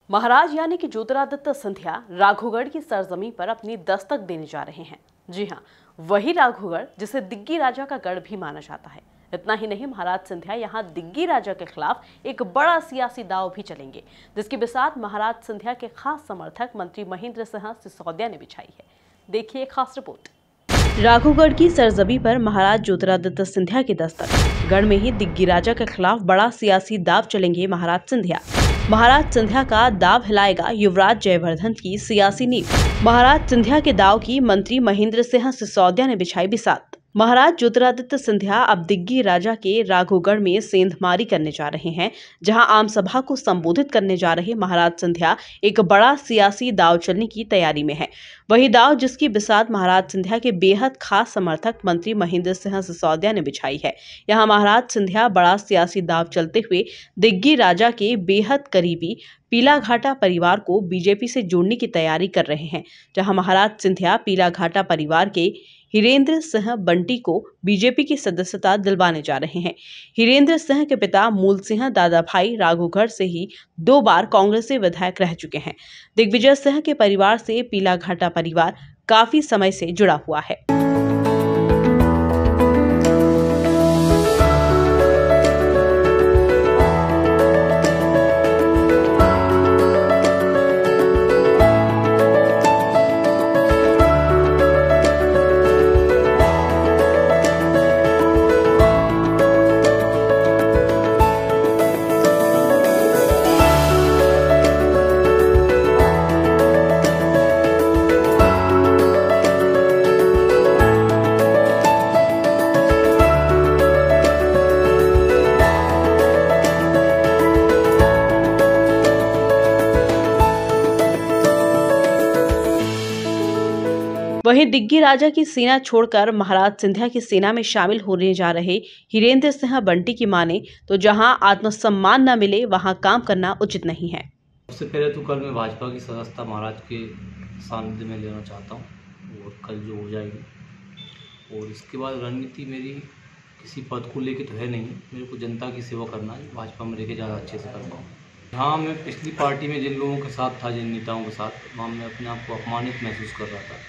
महाराज यानी कि ज्योतिरादित्य सिंधिया राघोगढ़ की सरजमीं पर अपनी दस्तक देने जा रहे हैं। जी हां, वही राघोगढ़ जिसे दिग्गी राजा का गढ़ भी माना जाता है। इतना ही नहीं, महाराज सिंधिया यहां दिग्गी राजा के खिलाफ एक बड़ा सियासी दांव भी चलेंगे, जिसकी बिसात महाराज सिंधिया के खास समर्थक मंत्री महेंद्र सिंह सिसोदिया ने बिछाई है। देखिए एक खास रिपोर्ट। राघोगढ़ की सरजमीं पर महाराज ज्योतिरादित्य सिंधिया की दस्तक। गढ़ में ही दिग्गी राजा के खिलाफ बड़ा सियासी दांव चलेंगे महाराज सिंधिया। महाराज सिंधिया का दाव हिलाएगा युवराज जयवर्धन की सियासी नींव। महाराज सिंधिया के दाव की मंत्री महेंद्र सिंह सिसोदिया ने बिछाई बिसात। महाराज ज्योतिरादित्य सिंधिया अब दिग्गी राजा के राघोगढ़ में सेंधमारी करने जा रहे हैं, जहां आम सभा को संबोधित करने जा रहे महाराज सिंधिया एक बड़ा सियासी दाव चलने की तैयारी में है। वही दाव जिसकी बिसात महाराज सिंधिया के बेहद खास समर्थक मंत्री महेंद्र सिंह सिसोदिया ने बिछाई है। यहां महाराज सिंधिया बड़ा सियासी दाव चलते हुए दिग्गी राजा के बेहद करीबी पीलाघाटा परिवार को बीजेपी से जोड़ने की तैयारी कर रहे हैं, जहां महाराज सिंधिया पीलाघाटा परिवार के हिरेंद्र सिंह बंटी को बीजेपी की सदस्यता दिलवाने जा रहे हैं। हिरेंद्र सिंह के पिता मूल सिंह दादा भाई राघोगढ़ से ही 2 बार कांग्रेस से विधायक रह चुके हैं। दिग्विजय सिंह के परिवार से पीलाघाटा परिवार काफी समय से जुड़ा हुआ है। वहीं दिग्गी राजा की सेना छोड़कर महाराज सिंधिया की सेना में शामिल होने जा रहे हिरेंद्र सिंह बंटी की माने तो जहां आत्मसम्मान न मिले वहां काम करना उचित नहीं है। सबसे पहले तो कल मैं भाजपा की सदस्यता महाराज के सानिध्य में लेना चाहता हूं और कल जो हो जाएगी, और इसके बाद रणनीति मेरी किसी पद को लेके तो है नहीं। मेरे को जनता की सेवा करना है, भाजपा में लेके ज़्यादा अच्छे से कर पाऊँ। हाँ, मैं पिछली पार्टी में जिन लोगों के साथ था, जिन नेताओं के साथ, वहाँ मैं अपने आप को अपमानित महसूस कर रहा था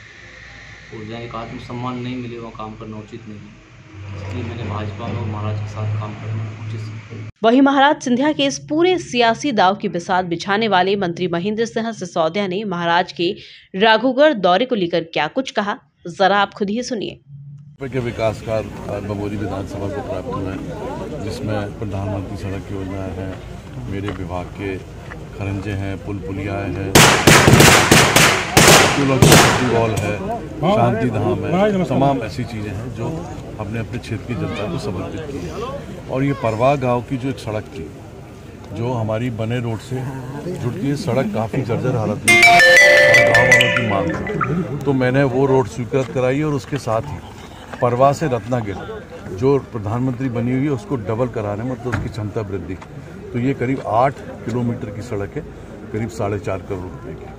और जहाँ एक आत्मसम्मान नहीं मिले वहाँ काम करना उचित नहीं है। इसलिए मैंने भाजपा में और महाराज के साथ काम करना उचित समझा। वहीं महाराज सिंधिया के इस पूरे सियासी दाव की बिसात बिछाने वाले मंत्री महेंद्र सिंह सिसोदिया ने महाराज के राघोगढ़ दौरे को लेकर क्या कुछ कहा, जरा आप खुद ही सुनिए। के विकास कार्य बमोरी विधानसभा को प्राप्त हुए हैं, जिसमें प्रधानमंत्री सड़क योजना है, मेरे विभाग के खरंजे हैं, पुल पुलिया हैं, वॉल है, शांति धाम है, तमाम ऐसी चीज़ें हैं जो हमने अपने क्षेत्र की जनता को समर्पित की है। और ये परवाह गांव की जो एक सड़क थी, जो हमारी बने रोड से जुड़ती है, सड़क काफ़ी जर्जर हालत में और गाँव वालों की मांग थी, तो मैंने वो रोड स्वीकृत कराई और उसके साथ ही परवाह से रत्नागिर जो प्रधानमंत्री बनी हुई है उसको डबल कराने, मतलब उसकी क्षमता वृद्धि। तो ये करीब 8 किलोमीटर की सड़क है, करीब 4.5 करोड़ रुपए की।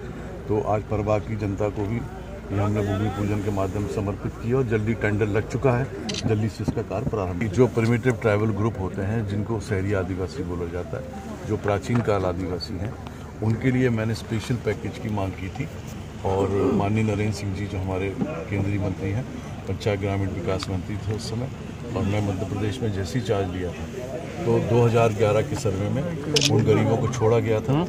तो आज परवाह की जनता को भी ये हमने भूमि पूजन के माध्यम से समर्पित किया और जल्दी टेंडर लग चुका है, जल्दी से इसका कार्य प्रारंभ। जो प्रिमिटिव ट्राइबल ग्रुप होते हैं, जिनको शहरी आदिवासी बोला जाता है, जो प्राचीन काल आदिवासी हैं, उनके लिए मैंने स्पेशल पैकेज की मांग की थी और माननीय नरेंद्र सिंह जी जो हमारे केंद्रीय मंत्री हैं, पंचायत ग्रामीण विकास मंत्री थे उस समय, और मैं मध्य प्रदेश में जैसे ही चार्ज लिया था तो 2011 के सर्वे में उन गरीबों को छोड़ा गया था।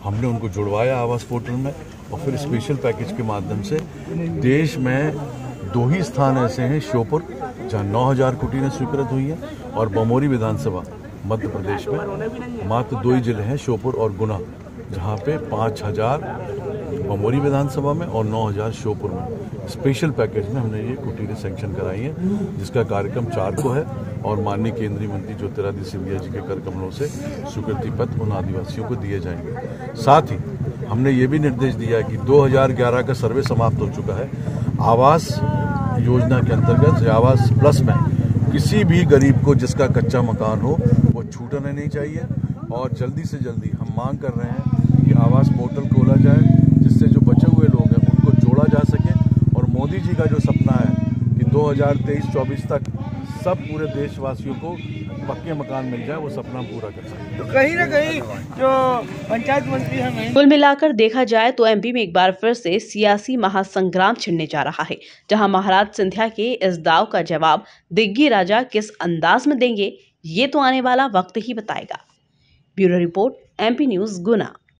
हमने उनको जुड़वाया आवास पोर्टल में और फिर स्पेशल पैकेज के माध्यम से देश में 2 ही स्थान ऐसे हैं, श्योपुर जहाँ 9000 कुटीरें स्वीकृत हुई हैं, और बमोरी विधानसभा मध्य प्रदेश में मात्र 2 ही जिले हैं, श्योपुर और गुना, जहाँ पे 5000 बमोरी विधानसभा में और 9000 श्योपुर में स्पेशल पैकेज में हमने ये कुटीरें सैंक्शन कराई हैं, जिसका कार्यक्रम 4 को है और माननीय केंद्रीय मंत्री ज्योतिरादित्य सिंधिया जी के कर कमलों से स्वीकृति पत्र उन आदिवासियों को दिए जाएंगे। साथ ही हमने ये भी निर्देश दिया है कि 2011 का सर्वे समाप्त हो चुका है, आवास योजना के अंतर्गत आवास प्लस में किसी भी गरीब को जिसका कच्चा मकान हो वो छूटना नहीं चाहिए, और जल्दी से जल्दी हम मांग कर रहे हैं कि आवास पोर्टल खोला जाए, जिससे जो बचे हुए लोग हैं उनको जोड़ा जा सके। और मोदी जी का जो सपना है कि 2023-24 तक सब पूरे देशवासियों को पक्के मकान मिल जाए वो सपना पूरा कर सकें। तो कहीं ना कहीं जो पंचायत मंत्री हैं कुल मिलाकर देखा जाए तो एमपी में एक बार फिर से सियासी महासंग्राम छिड़ने जा रहा है, जहां महाराज सिंधिया के इस दाव का जवाब दिग्गी राजा किस अंदाज में देंगे ये तो आने वाला वक्त ही बताएगा। ब्यूरो रिपोर्ट, एमपी न्यूज़, गुना।